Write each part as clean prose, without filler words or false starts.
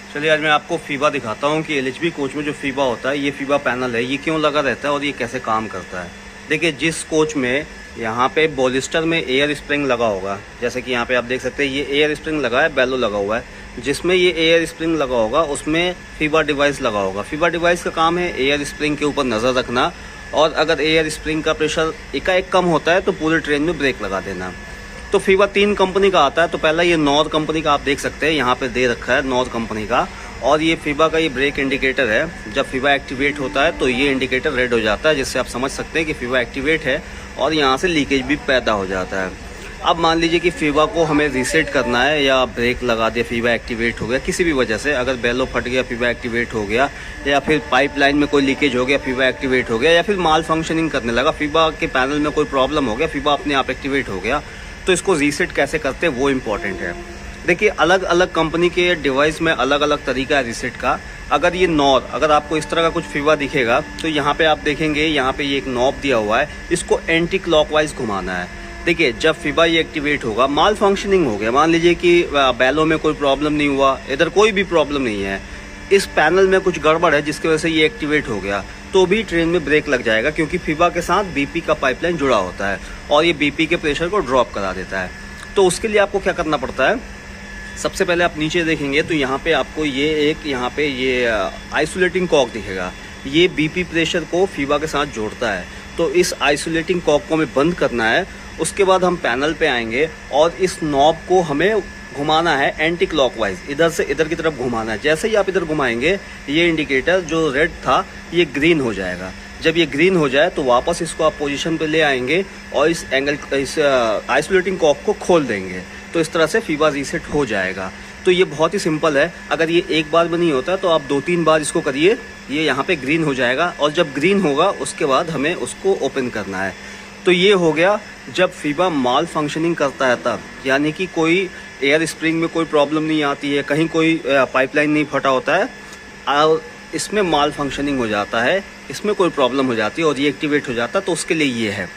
चलिए आज मैं आपको फीबा दिखाता हूँ कि एलएचबी कोच में जो फीबा होता है, ये फीबा पैनल है, ये क्यों लगा रहता है और ये कैसे काम करता है। देखिए, जिस कोच में यहाँ पे बॉलिस्टर में एयर स्प्रिंग लगा होगा, जैसे कि यहाँ पे आप देख सकते हैं ये एयर स्प्रिंग लगा है, बेलो लगा हुआ है। जिसमें ये एयर स्प्रिंग लगा होगा उसमें फीबा डिवाइस लगा होगा। फीबा डिवाइस का काम है एयर स्प्रिंग के ऊपर नज़र रखना, और अगर एयर स्प्रिंग का प्रेशर एकाएक कम होता है तो पूरे ट्रेन में ब्रेक लगा देना। तो फीबा 3 कंपनी का आता है। तो पहला ये नॉर कंपनी का आप देख सकते हैं, यहाँ पे दे रखा है नॉर कंपनी का। और ये फीबा का ये ब्रेक इंडिकेटर है। जब फीबा एक्टिवेट होता है तो ये इंडिकेटर रेड हो जाता है, जिससे आप समझ सकते हैं कि फीबा एक्टिवेट है, और यहाँ से लीकेज भी पैदा हो जाता है। अब मान लीजिए कि फीबा को हमें रीसेट करना है, या ब्रेक लगा दिया, फीबा एक्टिवेट हो गया किसी भी वजह से, अगर बेलो फट गया फीबा एक्टिवेट हो गया, या फिर पाइपलाइन में कोई लीकेज हो गया फीबा एक्टिवेट हो गया, या फिर माल फंक्शनिंग करने लगा, फीबा के पैनल में कोई प्रॉब्लम हो गया, फीबा अपने आप एक्टिवेट हो गया, तो इसको रीसेट कैसे करते हैं वो इम्पॉर्टेंट है। देखिए, अलग अलग कंपनी के डिवाइस में अलग अलग तरीका है रीसेट का। अगर ये नॉर, अगर आपको इस तरह का कुछ फीबा दिखेगा तो यहाँ पे आप देखेंगे, यहाँ पे ये एक नॉब दिया हुआ है, इसको एंटी क्लॉकवाइज घुमाना है। देखिए, जब फीबा ये एक्टिवेट होगा, माल फंक्शनिंग हो गया, मान लीजिए कि बैलो में कोई प्रॉब्लम नहीं हुआ, इधर कोई भी प्रॉब्लम नहीं है, इस पैनल में कुछ गड़बड़ है जिसकी वजह से ये एक्टिवेट हो गया, तो भी ट्रेन में ब्रेक लग जाएगा, क्योंकि फीबा के साथ बीपी का पाइपलाइन जुड़ा होता है और ये बीपी के प्रेशर को ड्रॉप करा देता है। तो उसके लिए आपको क्या करना पड़ता है, सबसे पहले आप नीचे देखेंगे तो यहाँ पे आपको यहाँ पे ये आइसोलेटिंग कॉक दिखेगा। ये बीपी प्रेशर को फीबा के साथ जोड़ता है। तो इस आइसोलेटिंग कॉक को हमें बंद करना है। उसके बाद हम पैनल पे आएंगे और इस नॉब को हमें घुमाना है एंटी क्लॉकवाइज, इधर से इधर की तरफ घुमाना है। जैसे ही आप इधर घुमाएंगे, ये इंडिकेटर जो रेड था ये ग्रीन हो जाएगा। जब ये ग्रीन हो जाए तो वापस इसको आप पोजीशन पे ले आएंगे और इस आइसोलेटिंग कॉक को खोल देंगे। तो इस तरह से फीबा रीसेट हो जाएगा। तो ये बहुत ही सिंपल है। अगर ये एक बार में नहीं होता तो आप 2-3 बार इसको करिए, ये यहाँ पे ग्रीन हो जाएगा, और जब ग्रीन होगा उसके बाद हमें उसको ओपन करना है। तो ये हो गया जब फीबा माल फंक्शनिंग करता है तब, यानी कि कोई एयर स्प्रिंग में कोई प्रॉब्लम नहीं आती है, कहीं कोई पाइपलाइन नहीं फटा होता है, और इसमें माल फंक्शनिंग हो जाता है, इसमें कोई प्रॉब्लम हो जाती है और ये एक्टिवेट हो जाता है, तो उसके लिए ये है।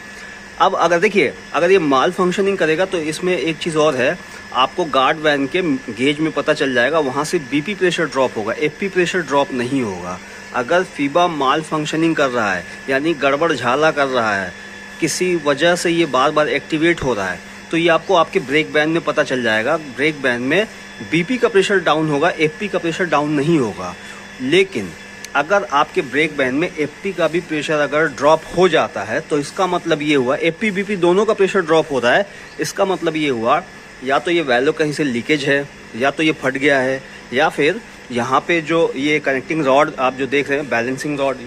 अब अगर देखिए, अगर ये माल फंक्शनिंग करेगा तो इसमें एक चीज़ और है, आपको गार्ड वैन के गेज में पता चल जाएगा, वहाँ से बीपी प्रेशर ड्रॉप होगा, एफपी प्रेशर ड्रॉप नहीं होगा। अगर फीबा माल फंक्शनिंग कर रहा है, यानी गड़बड़ झाला कर रहा है, किसी वजह से ये बार बार एक्टिवेट हो रहा है, तो ये आपको आपके ब्रेक बैंड में पता चल जाएगा। ब्रेक बैंड में बीपी का प्रेशर डाउन होगा, एफपी का प्रेशर डाउन नहीं होगा। लेकिन अगर आपके ब्रेक बैंड में एफपी का भी प्रेशर अगर ड्रॉप हो जाता है, तो इसका मतलब ये हुआ, एफपी बीपी दोनों का प्रेशर ड्रॉप हो रहा है, इसका मतलब ये हुआ या तो ये वैल्यू कहीं से लीकेज है, या तो ये फट गया है, या फिर यहाँ पे जो ये कनेक्टिंग रॉड आप जो देख रहे हैं, बैलेंसिंग रॉड,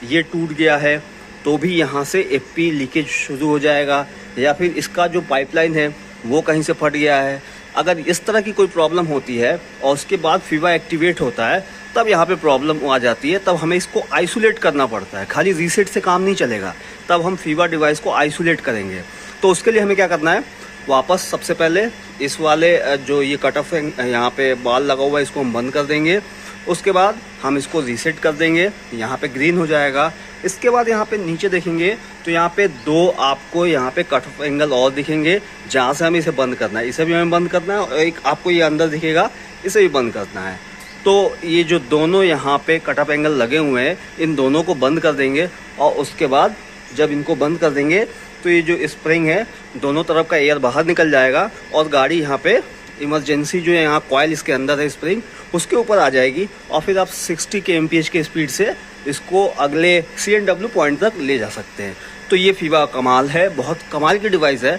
ये टूट गया है, तो भी यहाँ से एफपी लीकेज शुरू हो जाएगा, या फिर इसका जो पाइपलाइन है वो कहीं से फट गया है। अगर इस तरह की कोई प्रॉब्लम होती है और उसके बाद फीबा एक्टिवेट होता है, तब यहाँ पे प्रॉब्लम आ जाती है, तब हमें इसको आइसोलेट करना पड़ता है। खाली रीसेट से काम नहीं चलेगा, तब हम फीबा डिवाइस को आइसोलेट करेंगे। तो उसके लिए हमें क्या करना है, वापस सबसे पहले इस वाले जो ये कट ऑफ यहाँ पे बाल लगा हुआ है, इसको हम बंद कर देंगे। उसके बाद हम इसको रीसेट कर देंगे, यहाँ पे ग्रीन हो जाएगा। इसके बाद यहाँ पे नीचे देखेंगे तो यहाँ पे 2 आपको यहाँ पे कट ऑफ एंगल और दिखेंगे, जहाँ से हमें इसे बंद करना है। इसे भी हमें बंद करना है, और एक आपको ये अंदर दिखेगा, इसे भी बंद करना है। तो ये जो दोनों यहाँ पे कट ऑफ एंगल लगे हुए हैं, इन दोनों को बंद कर देंगे। और उसके बाद जब इनको बंद कर देंगे तो ये जो स्प्रिंग है, दोनों तरफ का एयर बाहर निकल जाएगा, और गाड़ी यहाँ पे इमरजेंसी जो है, यहाँ कॉइल इसके अंदर है स्प्रिंग, उसके ऊपर आ जाएगी, और फिर आप 60 kmph के स्पीड से इसको अगले CNW पॉइंट तक ले जा सकते हैं। तो ये फीबा कमाल है, बहुत कमाल की डिवाइस है।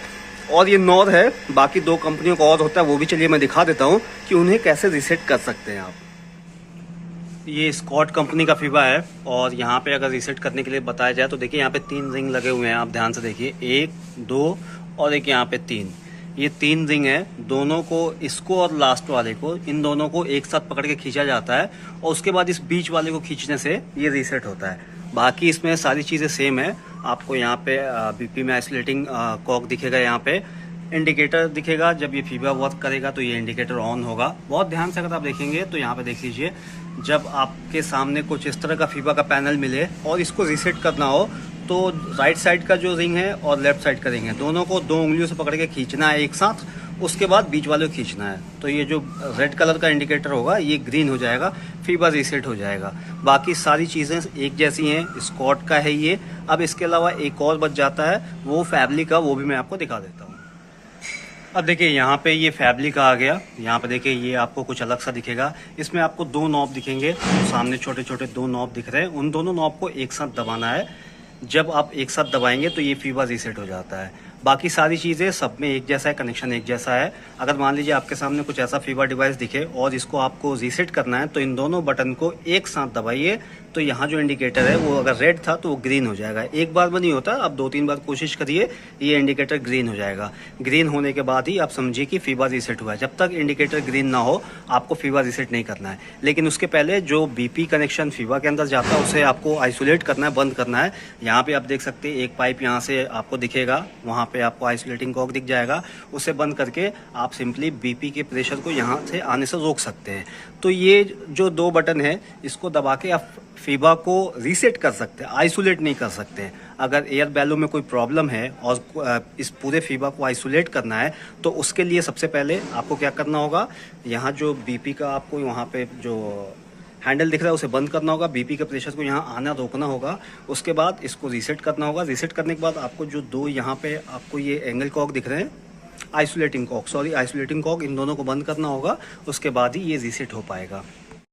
और ये नॉर है, बाकी 2 कंपनियों का और होता है, वो भी चलिए मैं दिखा देता हूँ कि उन्हें कैसे रीसेट कर सकते हैं आप। ये स्कॉट कंपनी का फीबा है, और यहाँ पे अगर रीसेट करने के लिए बताया जाए तो देखिए यहाँ पे 3 रिंग लगे हुए हैं, आप ध्यान से देखिए, 1, 2 और एक यहाँ पे 3, ये 3 रिंग है। दोनों को, इसको और लास्ट वाले को, इन दोनों को एक साथ पकड़ के खींचा जाता है, और उसके बाद इस बीच वाले को खींचने से ये रीसेट होता है। बाकी इसमें सारी चीज़ें सेम है। आपको यहाँ पे बीपी में आइसोलेटिंग कॉक दिखेगा, यहाँ पे इंडिकेटर दिखेगा। जब ये फीबा वर्क करेगा तो ये इंडिकेटर ऑन होगा। बहुत ध्यान से अगर आप देखेंगे तो यहाँ पे देख लीजिए, जब आपके सामने कुछ इस तरह का फीबा का पैनल मिले और इसको रीसेट करना हो, तो राइट साइड का जो रिंग है और लेफ्ट साइड का रिंग है, दोनों को 2 उंगलियों से पकड़ के खींचना है एक साथ, उसके बाद बीच वाले को खींचना है। तो ये जो रेड कलर का इंडिकेटर होगा ये ग्रीन हो जाएगा, फीबा रीसेट हो जाएगा। बाकी सारी चीज़ें एक जैसी हैं, स्कॉट का है ये। अब इसके अलावा एक और बच जाता है वो फैब्रिक का, वो भी मैं आपको दिखा देता हूँ। अब देखिए यहाँ पे ये फैब्रिक आ गया। यहाँ पे देखिए ये आपको कुछ अलग सा दिखेगा। इसमें आपको 2 नॉब दिखेंगे, सामने छोटे छोटे 2 नॉब दिख रहे हैं। उन दोनों नॉब को एक साथ दबाना है। जब आप एक साथ दबाएंगे तो ये फीबा रीसेट हो जाता है। बाकी सारी चीज़ें सब में एक जैसा है, कनेक्शन एक जैसा है। अगर मान लीजिए आपके सामने कुछ ऐसा फीबा डिवाइस दिखे और इसको आपको रीसेट करना है तो इन दोनों बटन को एक साथ दबाइए। तो यहाँ जो इंडिकेटर है वो अगर रेड था तो वो ग्रीन हो जाएगा। एक बार में नहीं होता, आप 2-3 बार कोशिश करिए, ये इंडिकेटर ग्रीन हो जाएगा। ग्रीन होने के बाद ही आप समझिए कि फीबा रीसेट हुआ है। जब तक इंडिकेटर ग्रीन ना हो आपको फीबा रीसेट नहीं करना है। लेकिन उसके पहले जो बीपी कनेक्शन फीबा के अंदर जाता है उसे आपको आइसोलेट करना है, बंद करना है। यहाँ पे आप देख सकते हैं एक पाइप यहाँ से आपको दिखेगा, वहाँ पे आपको आइसोलेटिंग कॉर्क दिख जाएगा। उसे बंद करके आप सिंपली बीपी के प्रेशर को यहाँ से आने से रोक सकते हैं। तो ये जो 2 बटन है इसको दबा के आप फीबा को रीसेट कर सकते हैं, आइसोलेट नहीं कर सकते हैं। अगर एयर बैलू में कोई प्रॉब्लम है और इस पूरे फीबा को आइसोलेट करना है तो उसके लिए सबसे पहले आपको क्या करना होगा, यहाँ जो बीपी का आपको वहाँ पे जो हैंडल दिख रहा है उसे बंद करना होगा, बीपी के प्रेशर को यहाँ आना रोकना होगा। उसके बाद इसको रीसेट करना होगा। रीसेट करने के बाद आपको जो 2 यहाँ पे आपको ये एंगल कॉर्क दिख रहे हैं, आइसोलेटिंग कॉर्क इन दोनों को बंद करना होगा। उसके बाद ही ये रीसेट हो पाएगा।